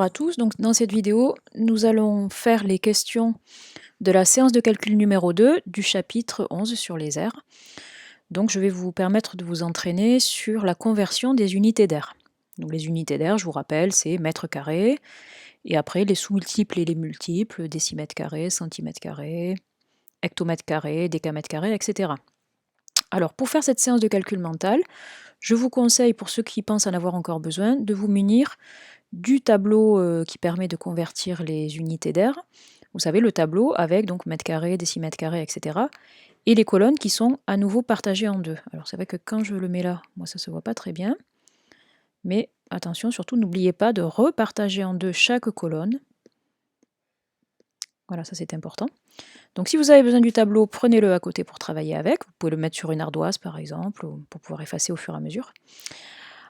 Bonjour à tous, donc dans cette vidéo, nous allons faire les questions de la séance de calcul numéro 2 du chapitre 11 sur les aires. Donc je vais vous permettre de vous entraîner sur la conversion des unités d'air. Donc les unités d'air, je vous rappelle, c'est mètres carrés, et après les sous-multiples et les multiples, décimètres carrés, centimètres carrés, hectomètres carrés, décamètres carrés, etc. Alors pour faire cette séance de calcul mental, je vous conseille, pour ceux qui pensent en avoir encore besoin, de vous munir du tableau qui permet de convertir les unités d'air. Vous savez, le tableau avec donc mètres carrés, décimètres carrés, etc. Et les colonnes qui sont à nouveau partagées en deux. Alors c'est vrai que quand je le mets là, moi ça se voit pas très bien. Mais attention, surtout n'oubliez pas de repartager en deux chaque colonne. Voilà, ça c'est important. Donc si vous avez besoin du tableau, prenez-le à côté pour travailler avec. Vous pouvez le mettre sur une ardoise par exemple, pour pouvoir effacer au fur et à mesure.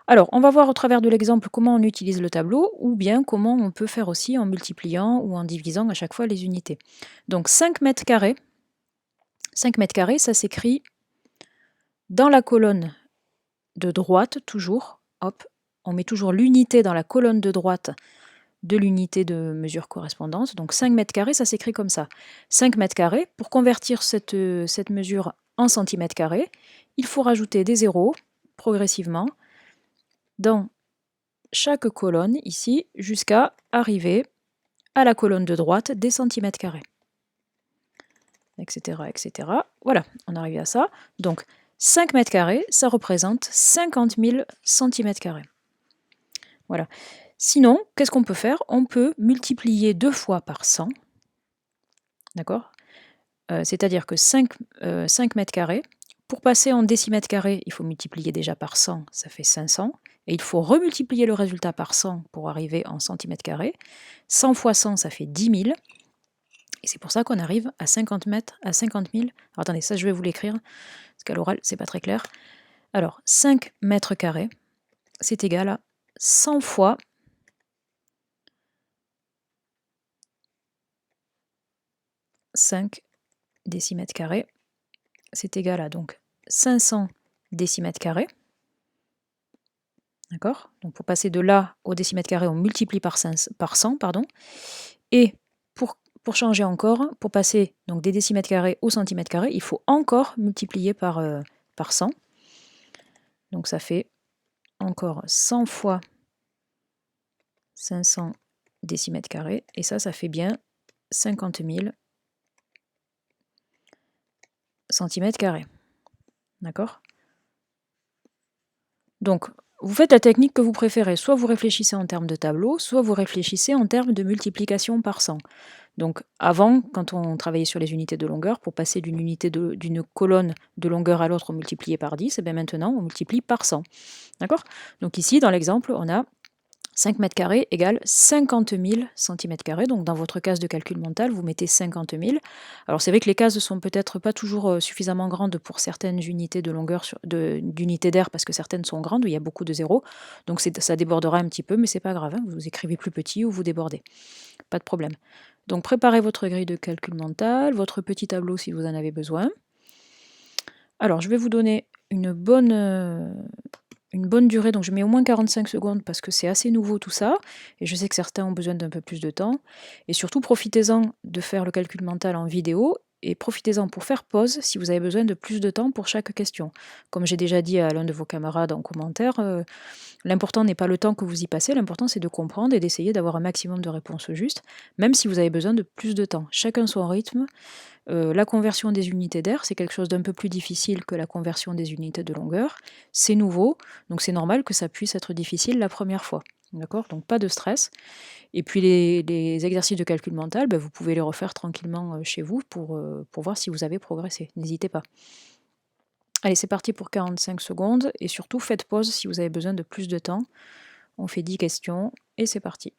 Alors, on va voir au travers de l'exemple comment on utilise le tableau, ou bien comment on peut faire aussi en multipliant ou en divisant à chaque fois les unités. Donc 5 mètres carrés, ça s'écrit dans la colonne de droite, toujours, hop, on met toujours l'unité dans la colonne de droite de l'unité de mesure correspondante. Donc 5 mètres carrés, ça s'écrit comme ça. 5 mètres carrés, pour convertir cette mesure en centimètres carrés, il faut rajouter des zéros progressivement dans chaque colonne ici jusqu'à arriver à la colonne de droite des centimètres carrés, etc., etc. Voilà, on arrive à ça. Donc 5 mètres carrés, ça représente 50 000 centimètres carrés. Voilà. Sinon, qu'est-ce qu'on peut faire? On peut multiplier 2 fois par 100. D'accord? C'est-à-dire que 5 mètres carrés, pour passer en décimètres carrés, il faut multiplier déjà par 100, ça fait 500. Et il faut remultiplier le résultat par 100 pour arriver en centimètres carrés. 100 fois 100, ça fait 10 000. Et c'est pour ça qu'on arrive à 50 000. Alors attendez, ça je vais vous l'écrire, parce qu'à l'oral, c'est pas très clair. Alors, 5 mètres carrés, c'est égal à 100 fois 5 décimètres carrés. C'est égal à donc 500 décimètres carrés. D'accord? Donc pour passer de là au décimètre carré, on multiplie par 100, pardon. Et pour changer encore, pour passer donc des décimètres carrés au centimètre carré, il faut encore multiplier par 100. Donc ça fait encore 100 fois 500 décimètres carrés. Et ça fait bien 50 000 centimètres carrés. D'accord? Donc, vous faites la technique que vous préférez. Soit vous réfléchissez en termes de tableau, soit vous réfléchissez en termes de multiplication par 100. Donc avant, quand on travaillait sur les unités de longueur, pour passer d'une colonne de longueur à l'autre, on multipliait par 10, et bien maintenant on multiplie par 100. D'accord? Donc ici, dans l'exemple, on a 5 mètres carrés égale 50 000 centimètres carrés. Donc dans votre case de calcul mental, vous mettez 50 000. Alors c'est vrai que les cases ne sont peut-être pas toujours suffisamment grandes pour certaines unités de longueur d'unités d'air, parce que certaines sont grandes, où il y a beaucoup de zéros. Donc ça débordera un petit peu, mais c'est pas grave, hein, vous écrivez plus petit ou vous débordez. Pas de problème. Donc préparez votre grille de calcul mental, votre petit tableau si vous en avez besoin. Alors je vais vous donner une bonne durée, donc je mets au moins 45 secondes parce que c'est assez nouveau tout ça, et je sais que certains ont besoin d'un peu plus de temps. Et surtout, profitez-en de faire le calcul mental en vidéo, et profitez-en pour faire pause si vous avez besoin de plus de temps pour chaque question. Comme j'ai déjà dit à l'un de vos camarades en commentaire, l'important n'est pas le temps que vous y passez, l'important c'est de comprendre et d'essayer d'avoir un maximum de réponses justes, même si vous avez besoin de plus de temps. Chacun son rythme. La conversion des unités d'air, c'est quelque chose d'un peu plus difficile que la conversion des unités de longueur. C'est nouveau, donc c'est normal que ça puisse être difficile la première fois. D'accord? Donc pas de stress. Et puis les exercices de calcul mental, ben, vous pouvez les refaire tranquillement chez vous pour voir si vous avez progressé. N'hésitez pas. Allez, c'est parti pour 45 secondes. Et surtout, faites pause si vous avez besoin de plus de temps. On fait 10 questions et c'est parti.